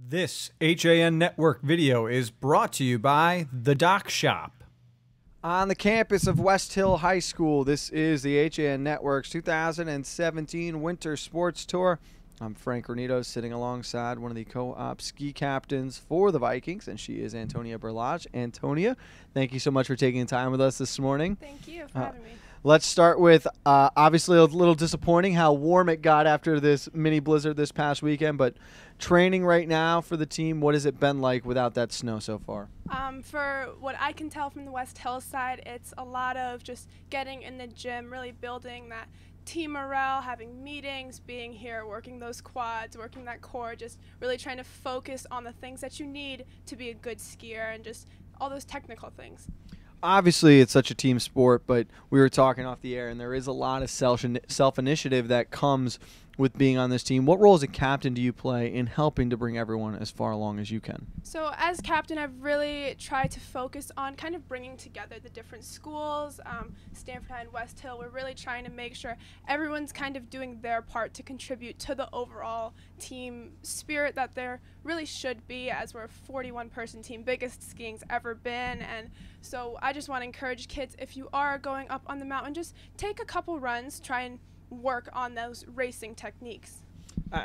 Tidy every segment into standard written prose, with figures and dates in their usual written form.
This HAN Network video is brought to you by The Dock Shop. On the campus of Westhill High School, this is the HAN Network's 2017 Winter Sports Tour. I'm Frank Renito, sitting alongside one of the co-op ski captains for the Vikings, and she is Antonia Beilage. Antonia, thank you so much for taking time with us this morning. Thank you for having me. Let's start with, obviously a little disappointing how warm it got after this mini blizzard this past weekend, but training right now for the team, what has it been like without that snow so far? For what I can tell from the West Hill side, it's a lot of just getting in the gym, really building that team morale, having meetings, being here, working those quads, working that core, just really trying to focus on the things that you need to be a good skier and just all those technical things. Obviously, it's such a team sport, but we were talking off the air, and there is a lot of self-initiative that comes with being on this team. What role as a captain do you play in helping to bring everyone as far along as you can? So as captain, I've really tried to focus on kind of bringing together the different schools, Stanford High and West Hill. We're really trying to make sure everyone's kind of doing their part to contribute to the overall team spirit that there really should be, as we're a 41-person team, biggest skiing's ever been. And so I just want to encourage kids, if you are going up on the mountain, just take a couple runs, try and work on those racing techniques.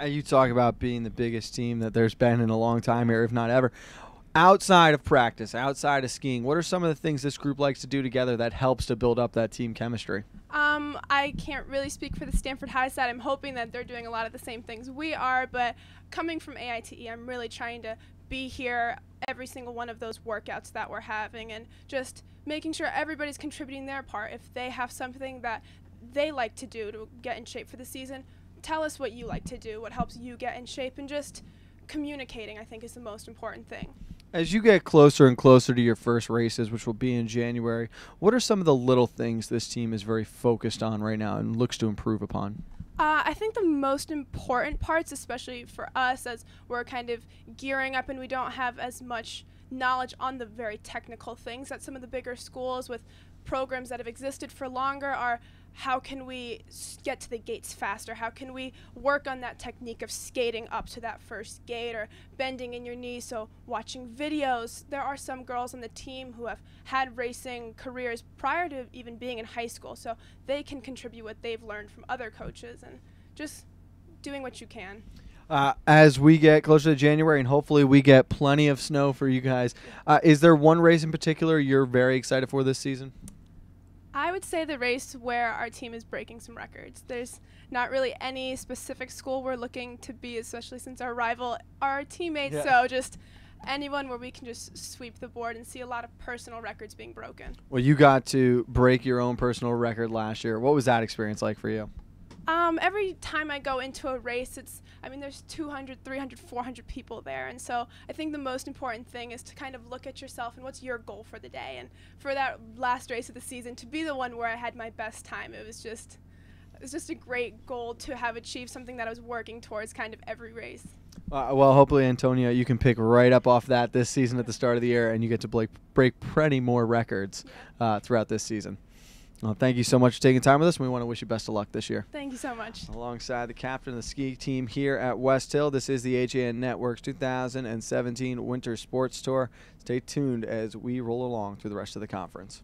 You talk about being the biggest team that there's been in a long time here, if not ever. Outside of practice, outside of skiing, what are some of the things this group likes to do together that helps to build up that team chemistry? I can't really speak for the Stanford High side. I'm hoping that they're doing a lot of the same things we are, but coming from AITE, I'm really trying to be here every single one of those workouts that we're having and just making sure everybody's contributing their part. If they have something that they like to do to get in shape for the season, tell us what you like to do, what helps you get in shape, and just communicating, I think, is the most important thing. As you get closer and closer to your first races, which will be in January, what are some of the little things this team is very focused on right now and looks to improve upon? I think the most important parts, especially for us as we're kind of gearing up and we don't have as much knowledge on the very technical things that some of the bigger schools with programs that have existed for longer, are how can we get to the gates faster? How can we work on that technique of skating up to that first gate or bending in your knees? So watching videos, there are some girls on the team who have had racing careers prior to even being in high school, so they can contribute what they've learned from other coaches and just doing what you can. As we get closer to January and hopefully we get plenty of snow for you guys, is there one race in particular you're very excited for this season? I would say the race where our team is breaking some records. There's not really any specific school we're looking to be, especially since our rival are our teammates. Yeah. So just anyone where we can just sweep the board and see a lot of personal records being broken. Well, you got to break your own personal record last year. What was that experience like for you? Every time I go into a race, there's 200, 300, 400 people there. And so I think the most important thing is to kind of look at yourself and what's your goal for the day. And for that last race of the season to be the one where I had my best time, it was just a great goal to have achieved something that I was working towards kind of every race. Well, hopefully, Antonia, you can pick right up off that this season at the start of the year, and you get to break plenty more records throughout this season. Well, thank you so much for taking time with us. We want to wish you best of luck this year. Thank you so much. Alongside the captain of the ski team here at West Hill, this is the HAN Network's 2017 Winter Sports Tour. Stay tuned as we roll along through the rest of the conference.